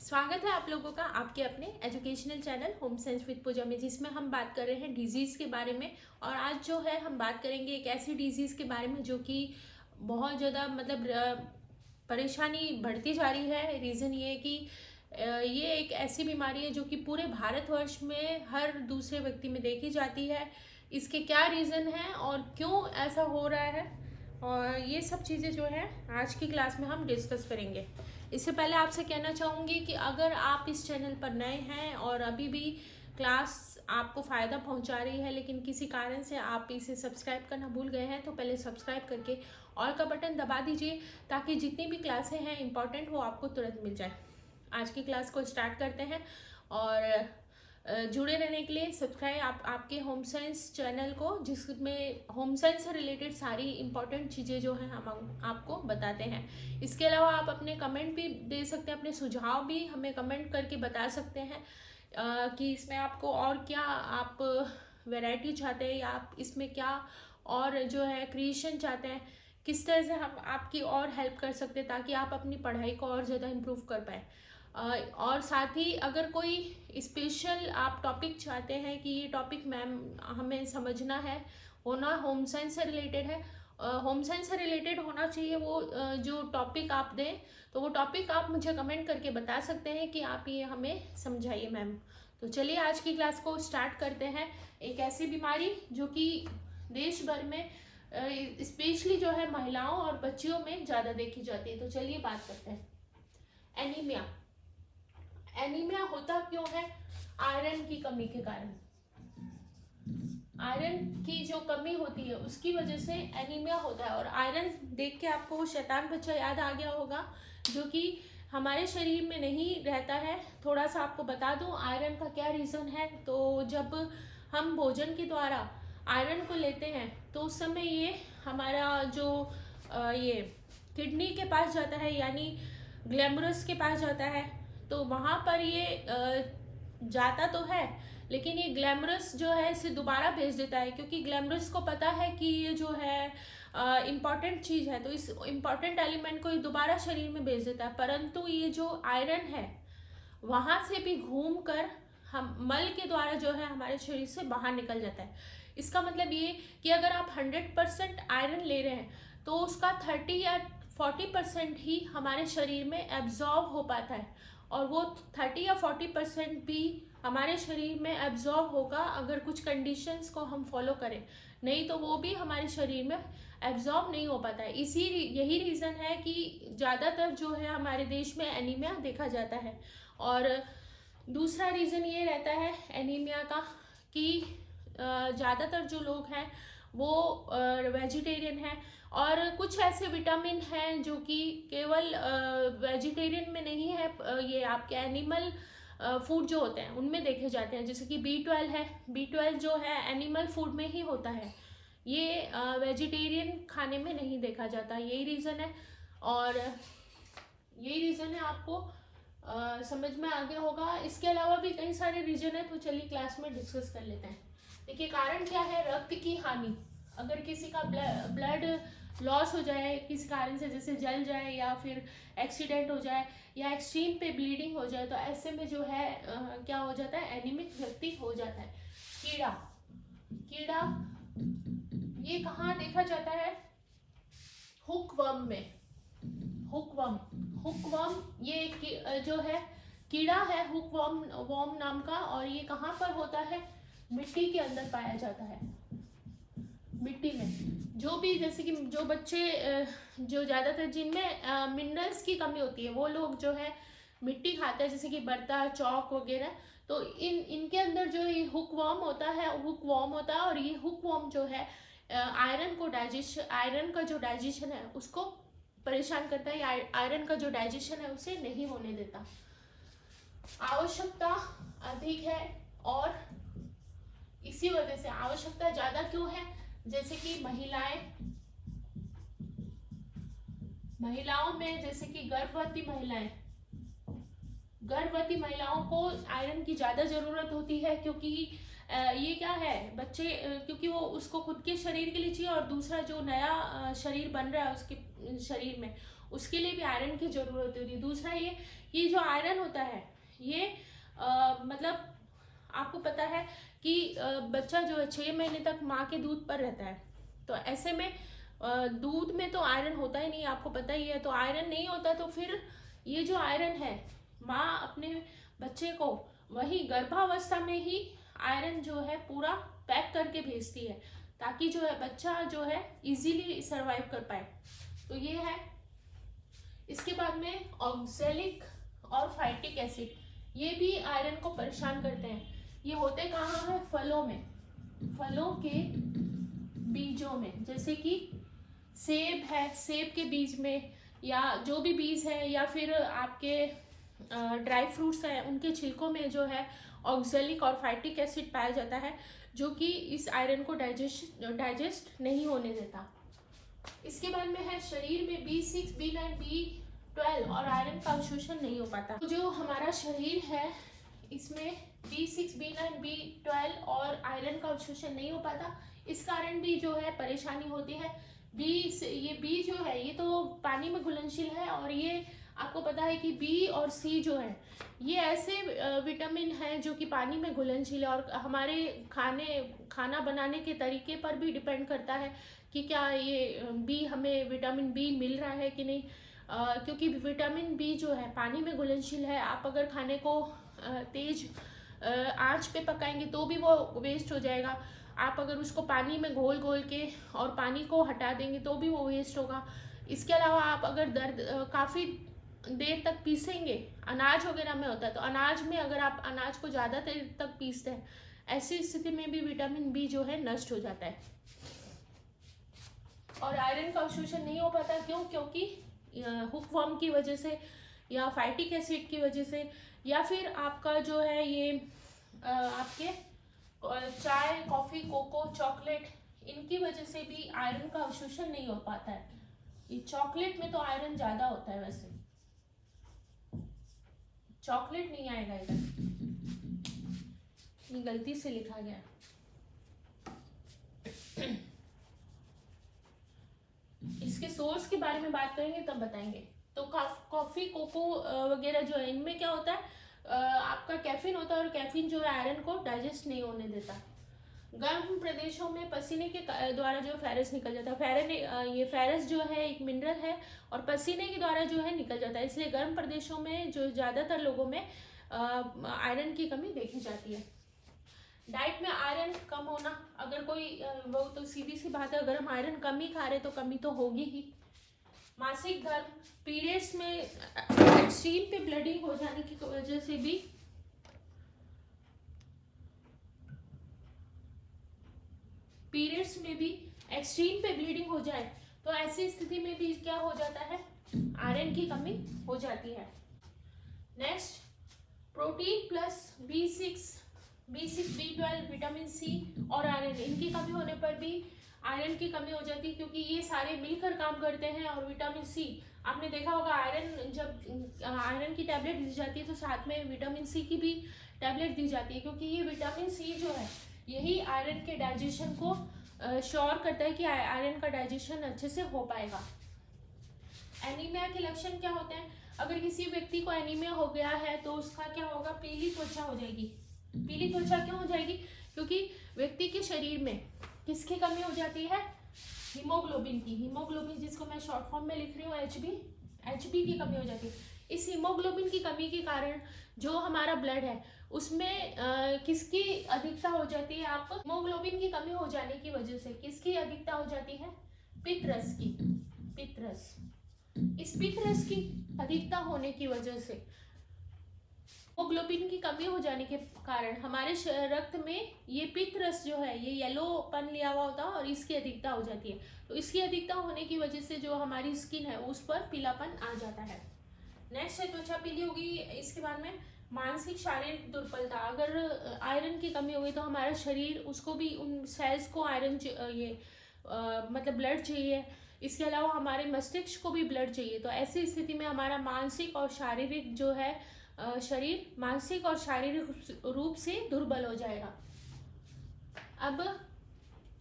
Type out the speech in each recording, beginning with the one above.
स्वागत है आप लोगों का आपके अपने educational channel home science with Pooja में, जिसमें हम बात कर रहे हैं डिजीज़ के बारे में। और आज जो है हम बात करेंगे एक ऐसी डिजीज़ के बारे में जो कि बहुत ज़्यादा परेशानी बढ़ती जा रही है। रीज़न ये है कि ये एक ऐसी बीमारी है जो कि पूरे भारतवर्ष में हर दूसरे व्यक्ति में देखी जाती है। इसके क्या रीज़न है और क्यों ऐसा हो रहा है, और ये सब चीज़ें जो है आज की क्लास में हम डिस्कस करेंगे। इससे पहले आपसे कहना चाहूँगी कि अगर आप इस चैनल पर नए हैं और अभी भी क्लास आपको फ़ायदा पहुंचा रही है लेकिन किसी कारण से आप इसे सब्सक्राइब करना भूल गए हैं, तो पहले सब्सक्राइब करके ऑल का बटन दबा दीजिए ताकि जितनी भी क्लासें हैं इंपॉर्टेंट वो आपको तुरंत मिल जाए। आज की क्लास को स्टार्ट करते हैं और जुड़े रहने के लिए सब्सक्राइब आपके होम साइंस चैनल को, जिसमें होम साइंस से रिलेटेड सारी इंपॉर्टेंट चीज़ें जो हैं हम आपको बताते हैं। इसके अलावा आप अपने कमेंट भी दे सकते हैं, अपने सुझाव भी हमें कमेंट करके बता सकते हैं कि इसमें आपको और क्या आप वैरायटी चाहते हैं या आप इसमें क्या और जो है क्रिएशन चाहते हैं, किस तरह से हम आपकी और हेल्प कर सकते हैं ताकि आप अपनी पढ़ाई को और ज़्यादा इम्प्रूव कर पाएँ। और साथ ही अगर कोई स्पेशल आप टॉपिक चाहते हैं कि ये टॉपिक मैम हमें समझना है, होना होम साइंस से रिलेटेड है, होम साइंस से रिलेटेड होना चाहिए वो जो टॉपिक आप दें, तो वो टॉपिक आप मुझे कमेंट करके बता सकते हैं कि आप ये हमें समझाइए मैम। तो चलिए आज की क्लास को स्टार्ट करते हैं। एक ऐसी बीमारी जो कि देश भर में स्पेशली जो है महिलाओं और बच्चियों में ज़्यादा देखी जाती है। तो चलिए बात करते हैं। एनीमिया। एनीमिया होता क्यों है? आयरन की कमी के कारण। आयरन की जो कमी होती है उसकी वजह से एनीमिया होता है। और आयरन देख के आपको वो शैतान बच्चा याद आ गया होगा जो कि हमारे शरीर में नहीं रहता है। थोड़ा सा आपको बता दूं आयरन का क्या रीज़न है। तो जब हम भोजन के द्वारा आयरन को लेते हैं तो उस समय ये हमारा जो ये किडनी के पास जाता है, यानी ग्लैमरस के पास जाता है। तो वहाँ पर ये जाता तो है लेकिन ये ग्लैमरस जो है इसे दोबारा भेज देता है, क्योंकि ग्लैमरस को पता है कि ये जो है इम्पॉर्टेंट चीज़ है, तो इस इम्पॉर्टेंट एलिमेंट को ये दोबारा शरीर में भेज देता है। परंतु ये जो आयरन है वहाँ से भी घूम कर हम मल के द्वारा जो है हमारे शरीर से बाहर निकल जाता है। इसका मतलब ये कि अगर आप 100% आयरन ले रहे हैं तो उसका 30 या 40% ही हमारे शरीर में एब्जॉर्ब हो पाता है, और वो 30 या 40% भी हमारे शरीर में एब्जॉर्ब होगा अगर कुछ कंडीशंस को हम फॉलो करें, नहीं तो वो भी हमारे शरीर में एब्जॉर्ब नहीं हो पाता है। यही रीज़न है कि ज़्यादातर जो है हमारे देश में एनीमिया देखा जाता है। और दूसरा रीज़न ये रहता है एनीमिया का कि ज़्यादातर जो लोग हैं वो वेजिटेरियन हैं, और कुछ ऐसे विटामिन हैं जो कि केवल वेजिटेरियन में नहीं है, ये आपके एनिमल फूड जो होते हैं उनमें देखे जाते हैं। जैसे कि B12 है, B12 जो है एनिमल फूड में ही होता है, ये वेजिटेरियन खाने में नहीं देखा जाता। यही रीज़न है, और यही रीज़न है आपको समझ में आ गया होगा। इसके अलावा भी कई सारे रीजन है, तो चलिए क्लास में डिस्कस कर लेते हैं। देखिए कारण क्या है? रक्त की हानि। अगर किसी का ब्लड लॉस हो जाए किसी कारण से, जैसे जल जाए या फिर एक्सीडेंट हो जाए या एक्सट्रीम पे ब्लीडिंग हो जाए, तो ऐसे में जो है क्या हो जाता है? एनीमिक व्यक्ति हो जाता है। कीड़ा। कीड़ा ये कहाँ देखा जाता है? हुकवर्म में। हुकवर्म। हुकवर्म ये जो है कीड़ा है, हुकवर्म नाम का, और ये कहाँ पर होता है? मिट्टी के अंदर पाया जाता है। मिट्टी में जो भी, जैसे कि जो बच्चे जो ज़्यादातर जिनमें मिनरल्स की कमी होती है वो लोग जो है मिट्टी खाते हैं, जैसे कि बर्ता, चौक वगैरह। तो इनके अंदर जो ये हुकवर्म होता है और ये हुकवर्म जो है आयरन का जो डाइजेशन है उसको परेशान करता है, या आयरन का जो डाइजेशन है उसे नहीं होने देता। आवश्यकता अधिक है, और इसी वजह से आवश्यकता ज़्यादा क्यों है? जैसे कि महिलाओं में, जैसे कि गर्भवती महिलाओं को आयरन की ज़्यादा ज़रूरत होती है, क्योंकि ये क्या है, बच्चे क्योंकि वो उसको खुद के शरीर के लिए चाहिए, और दूसरा जो नया शरीर बन रहा है उसके शरीर में उसके लिए भी आयरन की ज़रूरत होती है। दूसरा ये जो आयरन होता है ये मतलब आपको पता है कि बच्चा जो है 6 महीने तक माँ के दूध पर रहता है, तो ऐसे में दूध में तो आयरन होता ही नहीं, आपको पता ही है। तो आयरन नहीं होता तो फिर ये जो आयरन है माँ अपने बच्चे को वही गर्भावस्था में ही आयरन जो है पूरा पैक करके भेजती है, ताकि जो है बच्चा जो है इजीली सरवाइव कर पाए। तो ये है। इसके बाद में ऑक्सैलिक और फाइटिक एसिड, ये भी आयरन को परेशान करते हैं। ये होते कहाँ है? फलों में, फलों के बीजों में, जैसे कि सेब है, सेब के बीज में, या जो भी बीज है, या फिर आपके ड्राई फ्रूट्स हैं उनके छिलकों में जो है ऑक्सैलिक और फाइटिक एसिड पाया जाता है, जो कि इस आयरन को डाइजेस्ट नहीं होने देता। इसके बाद में है शरीर में B6, B9, B12 और आयरन का अवशोषण नहीं हो पाता। तो जो हमारा शरीर है इसमें B6, B9, B12 और आयरन का अवशोषण नहीं हो पाता, इस कारण भी जो है परेशानी होती है। ये बी जो है ये तो पानी में घुलनशील है, और ये आपको पता है कि बी और सी जो है ये ऐसे विटामिन हैं जो कि पानी में घुलनशील है, और हमारे खाना बनाने के तरीके पर भी डिपेंड करता है कि क्या ये बी हमें विटामिन बी मिल रहा है कि नहीं। क्योंकि विटामिन बी जो है पानी में घुलनशील है, आप अगर खाने को तेज आंच पे पकाएंगे तो भी वो वेस्ट हो जाएगा। आप अगर उसको पानी में घोल के और पानी को हटा देंगे तो भी वो वेस्ट होगा। इसके अलावा आप अगर काफ़ी देर तक पीसेंगे, अनाज वगैरह में होता है, तो अनाज में अगर आप अनाज को ज़्यादा देर तक पीसते हैं, ऐसी स्थिति में भी विटामिन बी जो है नष्ट हो जाता है। और आयरन का अवशोषण नहीं हो पाता, क्यों? क्योंकि हुकवर्म की वजह से, या फाइटिक एसिड की वजह से, या फिर आपका जो है ये आपके चाय, कॉफ़ी, कोको, चॉकलेट, इनकी वजह से भी आयरन का अवशोषण नहीं हो पाता है। ये चॉकलेट में तो आयरन ज़्यादा होता है, वैसे चॉकलेट नहीं आएगा इधर, ये गलती से लिखा गया। इसके सोर्स के बारे में बात करेंगे तब बताएंगे। तो कॉफ़ी, कोको वगैरह जो है इनमें क्या होता है, आपका कैफीन होता है, और कैफीन जो है आयरन को डाइजेस्ट नहीं होने देता। गर्म प्रदेशों में पसीने के द्वारा जो फेरस निकल जाता है। ये फेरस जो है एक मिनरल है, और पसीने के द्वारा जो है निकल जाता है, इसलिए गर्म प्रदेशों में जो ज़्यादातर लोगों में आयरन की कमी देखी जाती है। डाइट में आयरन कम होना, अगर कोई वो तो सीधी सी बात है, अगर हम आयरन कम ही खा रहे तो कमी तो होगी ही। मासिक धर्म, पीरियड्स में एक्सट्रीम पे ब्लीडिंग हो जाने की वजह से भी पीरियड्स में भी एक्सट्रीम पे ब्लीडिंग हो जाए तो ऐसी स्थिति में भी क्या हो जाता है, आयरन की कमी हो जाती है। Next, protein plus B6, B12, vitamin C और आयरन, इनकी कमी होने पर भी आयरन की कमी हो जाती है, क्योंकि ये सारे मिलकर काम करते हैं। और विटामिन सी, आपने देखा होगा आयरन, जब आयरन की टैबलेट दी जाती है तो साथ में विटामिन सी की भी टैबलेट दी जाती है, क्योंकि ये विटामिन सी जो है यही आयरन के डाइजेशन को श्योर करता है कि आयरन का डाइजेशन अच्छे से हो पाएगा। एनीमिया के लक्षण क्या होते हैं? अगर किसी व्यक्ति को एनीमिया हो गया है तो उसका क्या होगा, पीली त्वचा हो जाएगी। पीली त्वचा क्यों हो जाएगी? क्योंकि व्यक्ति के शरीर में किसकी कमी हो जाती है, हीमोग्लोबिन की। हीमोग्लोबिन जिसको मैं शॉर्ट फॉर्म में लिख रही हूँ एचबी की कमी हो जाती है। इस हीमोग्लोबिन की कमी के कारण जो हमारा ब्लड है उसमें किसकी अधिकता हो जाती है? आप हीमोग्लोबिन की कमी हो जाने की वजह से किसकी अधिकता हो जाती है? पित्तरस की। पित्तरस, इस पित्तरस की अधिकता होने की वजह से, हीमोग्लोबिन की कमी हो जाने के कारण हमारे रक्त में ये पित्तरस जो है ये येलोपन लिया हुआ होता है और इसकी अधिकता हो जाती है। तो इसकी अधिकता होने की वजह से जो हमारी स्किन है उस पर पीलापन आ जाता है। नेक्स्ट है त्वचा पीली होगी। इसके बाद में मानसिक शारीरिक दुर्बलता, अगर आयरन की कमी होगी तो हमारा शरीर, उसको भी उन सेल्स को आयरन मतलब ब्लड चाहिए। इसके अलावा हमारे मस्तिष्क को भी ब्लड चाहिए। तो ऐसी स्थिति में हमारा मानसिक और शारीरिक जो है शरीर मानसिक और शारीरिक रूप से दुर्बल हो जाएगा। अब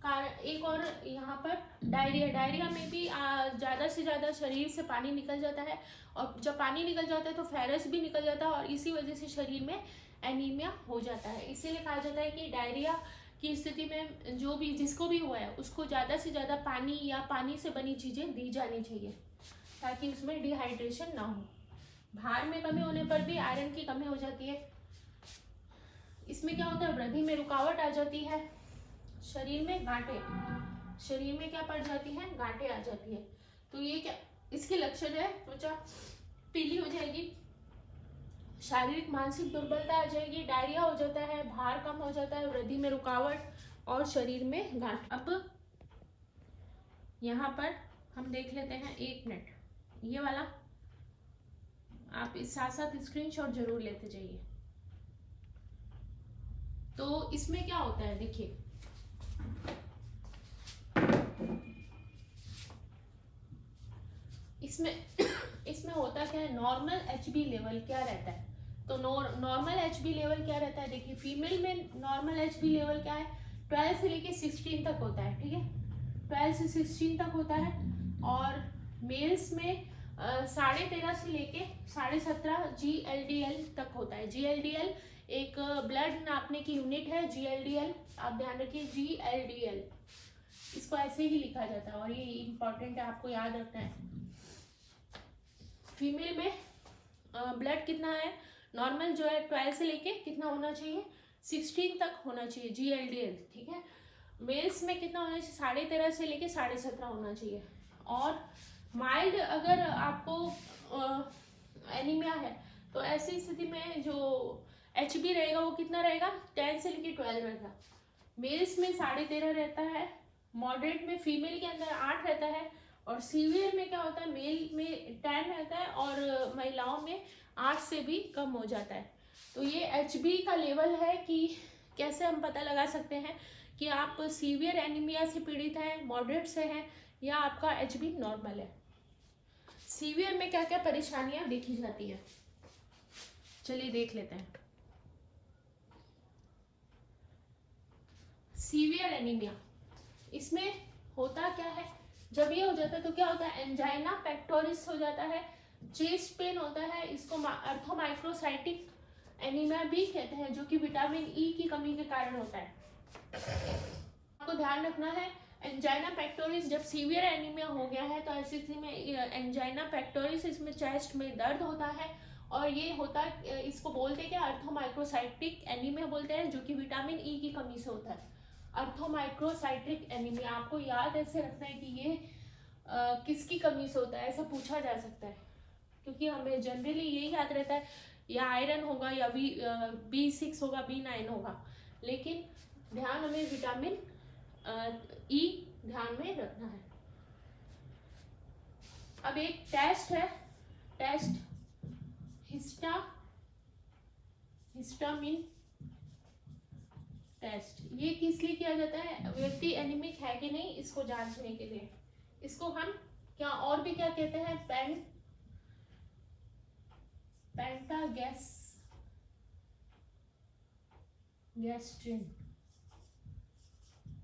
एक और यहाँ पर डायरिया में भी ज़्यादा से ज़्यादा शरीर से पानी निकल जाता है, और जब पानी निकल जाता है तो फेरस भी निकल जाता है, और इसी वजह से शरीर में एनीमिया हो जाता है। इसीलिए कहा जाता है कि डायरिया की स्थिति में जो भी जिसको भी हुआ है उसको ज़्यादा से ज़्यादा पानी या पानी से बनी चीज़ें दी जानी चाहिए, ताकि उसमें डिहाइड्रेशन ना हो। भार में कमी होने पर भी आयरन की कमी हो जाती है। इसमें क्या होता है, वृद्धि में रुकावट आ जाती है, शरीर में गांठें, शरीर में क्या पड़ जाती हैं, गांठें आ जाती है। तो ये क्या इसके लक्षण है, त्वचा पीली हो जाएगी, शारीरिक मानसिक दुर्बलता आ जाएगी, डायरिया हो जाता है, भार कम हो जाता है, वृद्धि में रुकावट और शरीर में गांठ। अब यहाँ पर हम देख लेते हैं, 1 मिनट, ये वाला आप इस साथ साथ स्क्रीनशॉट जरूर लेते जाइए। तो इसमें क्या होता है, देखिए इसमें होता क्या है, नॉर्मल HB लेवल क्या रहता है। तो नॉर्मल HB लेवल क्या रहता है, देखिए फीमेल में नॉर्मल HB लेवल क्या है, 12 से लेके 16 तक होता है, ठीक है, 12 से 16 तक होता है। और मेल्स में 13.5 से लेके 17.5 GLDL तक होता है। GLDL एक ब्लड नापने की यूनिट है, GLDL आप ध्यान रखिए, GLDL इसको ऐसे ही लिखा जाता है, और ये इंपॉर्टेंट है, आपको याद रखना है। फीमेल में ब्लड कितना है, नॉर्मल जो है 12 से लेके कितना होना चाहिए, 16 तक होना चाहिए GLDL, ठीक है। मेल्स में कितना होना चाहिए, 13.5 से लेके 17.5 होना चाहिए। और माइल्ड अगर आपको एनीमिया है तो ऐसी स्थिति में जो HB रहेगा वो कितना रहेगा, 10 से लेके 12 रहेगा। मेल्स में 13.5 रहता है, मॉडरेट में फीमेल के अंदर 8 रहता है, और सीवियर में क्या होता है, मेल में 10 रहता है और महिलाओं में 8 से भी कम हो जाता है। तो ये HB का लेवल है कि कैसे हम पता लगा सकते हैं कि आप सीवियर एनीमिया से पीड़ित हैं, मॉडरेट से हैं, या आपका HB नॉर्मल है। सीवियर में क्या क्या परेशानियां देखी जाती है, चलिए देख लेते हैं। सीवियर एनीमिया, इसमें होता क्या है, जब ये हो जाता है तो क्या होता है, एंजाइना पेक्टोरिस हो जाता है, चेस्ट पेन होता है, इसको अर्थोमाइक्रोसाइटिक एनीमिया भी कहते हैं, जो कि विटामिन ई की कमी के कारण होता है। आपको ध्यान रखना है, एंजाइना पेक्टोरिस जब सीवियर एनीमिया हो गया है तो ऐसी स्थिति में एंजाइना पेक्टोरिस, इसमें चेस्ट में दर्द होता है, और ये होता है, इसको बोलते हैं क्या, अर्थोमाइक्रोसाइटिक एनीमिया बोलते हैं, जो कि विटामिन ई की कमी से होता है। अर्थोमाइक्रोसाइटिक एनीमिया, आपको याद ऐसे रखना है कि ये किसकी कमी से होता है, ऐसा पूछा जा सकता है, क्योंकि हमें जनरली यही याद रहता है या आयरन होगा या B6 होगा, B9 होगा, लेकिन ध्यान हमें विटामिन ई ध्यान में रखना है। अब एक टेस्ट है, टेस्ट हिस्टामिन टेस्ट। ये किस लिए किया जाता है, व्यक्ति एनीमिक है कि नहीं इसको जांचने के लिए। इसको हम क्या और भी क्या कहते हैं,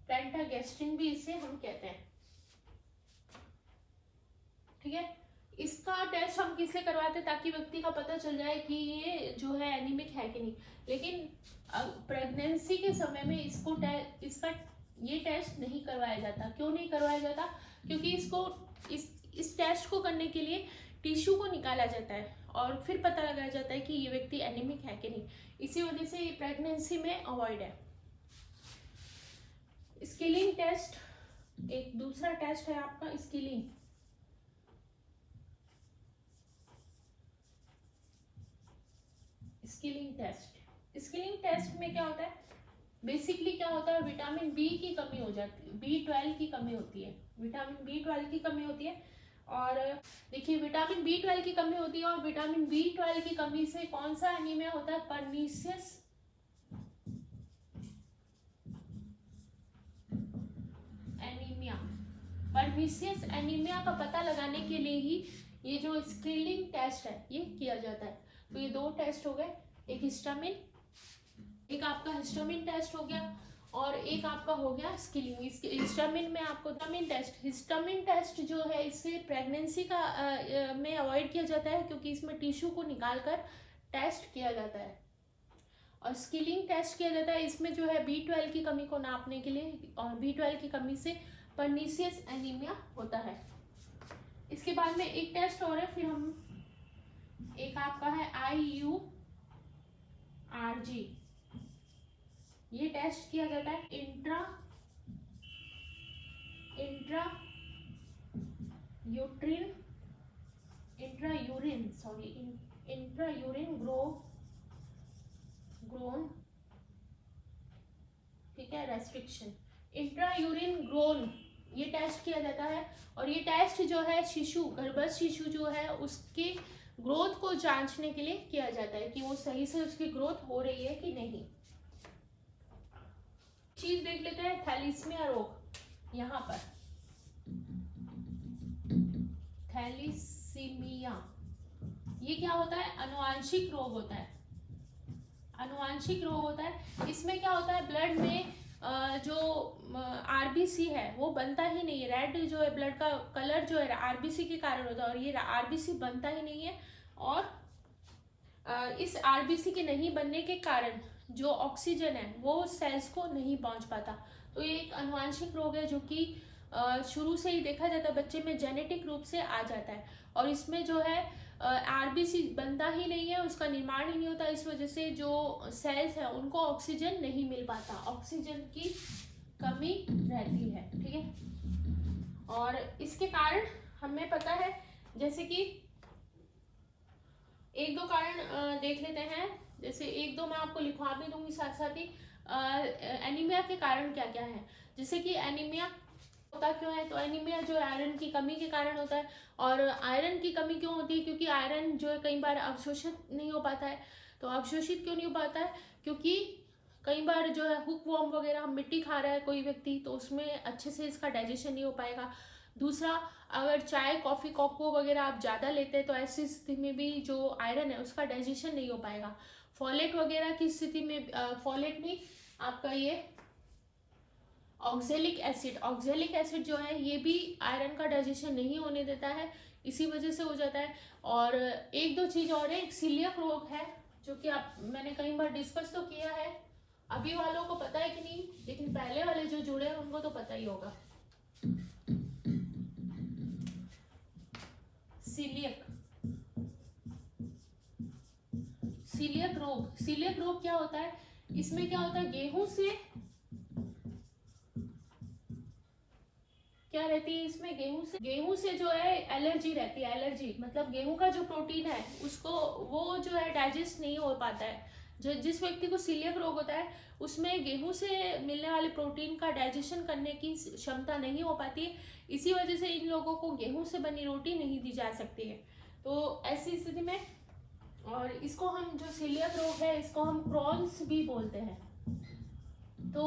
पेंटागैस्ट्रिन भी इसे हम कहते हैं, ठीक है। इसका टेस्ट हम किससे करवाते हैं, ताकि व्यक्ति का पता चल जाए कि ये जो है एनीमिक है कि नहीं। लेकिन प्रेगनेंसी के समय में इसका ये टेस्ट नहीं करवाया जाता। क्यों नहीं करवाया जाता, क्योंकि इस टेस्ट को करने के लिए टिश्यू को निकाला जाता है और फिर पता लगाया जाता है कि ये व्यक्ति एनीमिक है कि नहीं। इसी वजह से ये प्रेगनेंसी में अवॉइड है। स्किलिंग टेस्ट, एक दूसरा टेस्ट है आपका स्किलिंग टेस्ट में क्या होता है, बेसिकली क्या होता है, विटामिन बी की कमी हो जाती है, B12 की कमी होती है, विटामिन B12 की कमी होती है। और देखिए विटामिन B12 की कमी होती है, और विटामिन B12 की कमी से कौन सा एनीमिया होता है, परनीसियस एनीमिया। परनीसियस एनीमिया का पता लगाने के लिए ही ये जो स्क्रीनिंग टेस्ट है ये किया जाता है। तो ये 2 टेस्ट हो गए, एक आपका हिस्टामिन टेस्ट हो गया, और एक आपका हो गया स्किलिंग। इसके हिस्टामिन में आपको हिस्टामिन टेस्ट जो है इससे प्रेगनेंसी का में अवॉइड किया जाता है, क्योंकि इसमें टिश्यू को निकालकर टेस्ट किया जाता है। और स्किलिंग टेस्ट किया जाता है, इसमें जो है B12 की कमी को नापने के लिए, और B12 की कमी से पर्नीशियस एनीमिया होता है। इसके बाद में एक टेस्ट और है, फिर हम एक आपका है IURG, ये टेस्ट किया जाता है इंट्रा यूरिन ग्रोन, ठीक है, रेस्ट्रिक्शन, इंट्रा यूरिन ग्रोन, ये टेस्ट किया जाता है। और ये टेस्ट जो है गर्भस्थ शिशु जो है उसके ग्रोथ को जांचने के लिए किया जाता है कि वो सही से उसकी ग्रोथ हो रही है कि नहीं। चीज देख लेते हैं थैलीसीमिया रोग। यहाँ पर थैलीसीमिया, ये क्या होता है? अनुवांशिक रोग होता है। अनुवांशिक रोग होता है। इसमें क्या होता है, ब्लड में जो RBC है वो बनता ही नहीं है। रेड जो है ब्लड का कलर जो है RBC के कारण होता है, और ये RBC बनता ही नहीं है। और इस RBC के नहीं बनने के कारण जो ऑक्सीजन है वो सेल्स को नहीं पहुंच पाता। तो ये एक अनुवांशिक रोग है जो कि शुरू से ही देखा जाता है, बच्चे में जेनेटिक रूप से आ जाता है। और इसमें जो है RBC बनता ही नहीं है, उसका निर्माण ही नहीं होता। इस वजह से जो सेल्स है उनको ऑक्सीजन नहीं मिल पाता, ऑक्सीजन की कमी रहती है, ठीक है। और इसके कारण हमें पता है, जैसे कि एक दो कारण देख लेते हैं, जैसे एक दो मैं आपको लिखवा भी दूंगी साथ साथ ही। एनीमिया के कारण क्या क्या है, जैसे कि एनीमिया होता क्यों है, तो एनीमिया जो आयरन की कमी के कारण होता है। और आयरन की कमी क्यों होती है, क्योंकि आयरन जो है कई बार अवशोषित नहीं हो पाता है। तो अवशोषित क्यों नहीं हो पाता है, क्योंकि कई बार जो है हुक वॉर्म वगैरह, हम मिट्टी खा रहा है कोई व्यक्ति, तो उसमें अच्छे से इसका डाइजेशन नहीं हो पाएगा। दूसरा, अगर चाय कॉफ़ी कोको वगैरह आप ज़्यादा लेते हैं तो ऐसी स्थिति में भी जो आयरन है उसका डाइजेशन नहीं हो पाएगा। फॉलेट वगैरह की स्थिति में, फॉलेट में आपका ये ऑक्जेलिक एसिड जो है ये भी आयरन का डाइजेशन नहीं होने देता है, इसी वजह से हो जाता है। और एक दो चीज़ और है, एक सीलियक रोग है जो कि मैंने कई बार डिस्कस तो किया है, अभी वालों को पता है कि नहीं, लेकिन पहले वाले जो जुड़े हैं उनको तो पता ही होगा। सीलियक रोग क्या होता है, इसमें क्या होता है, गेहूं से क्या रहती है, इसमें गेहूं से जो है एलर्जी रहती है। एलर्जी मतलब गेहूं का जो प्रोटीन है उसको वो जो है डाइजेस्ट नहीं हो पाता है। जिस व्यक्ति को सीलियक रोग होता है उसमें गेहूं से मिलने वाले प्रोटीन का डाइजेशन करने की क्षमता नहीं हो पाती है, इसी वजह से इन लोगों को गेहूं से बनी रोटी नहीं दी जा सकती है। तो ऐसी स्थिति में, और इसको हम जो सीलियक रोग है इसको हम क्रॉन्स भी बोलते हैं। तो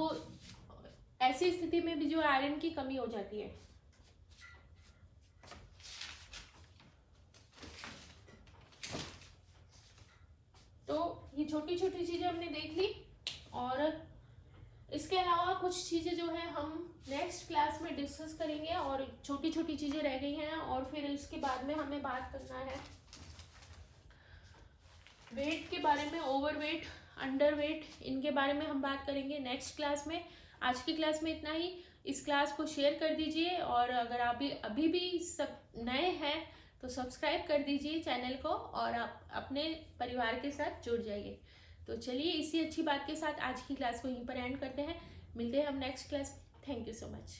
ऐसी स्थिति में भी जो आयरन की कमी हो जाती है। तो ये छोटी छोटी चीजें हमने देख ली, और इसके अलावा कुछ चीजें जो है हम नेक्स्ट क्लास में डिस्कस करेंगे, और छोटी छोटी चीजें रह गई हैं। और फिर इसके बाद में हमें बात करना है वेट के बारे में, ओवरवेट, अंडरवेट, इनके बारे में हम बात करेंगे नेक्स्ट क्लास में। आज की क्लास में इतना ही। इस क्लास को शेयर कर दीजिए, और अगर आप अभी भी सब नए हैं तो सब्सक्राइब कर दीजिए चैनल को, और आप अपने परिवार के साथ जुड़ जाइए। तो चलिए इसी अच्छी बात के साथ आज की क्लास को यहीं पर एंड करते हैं। मिलते हैं हम next class. Thank you so much.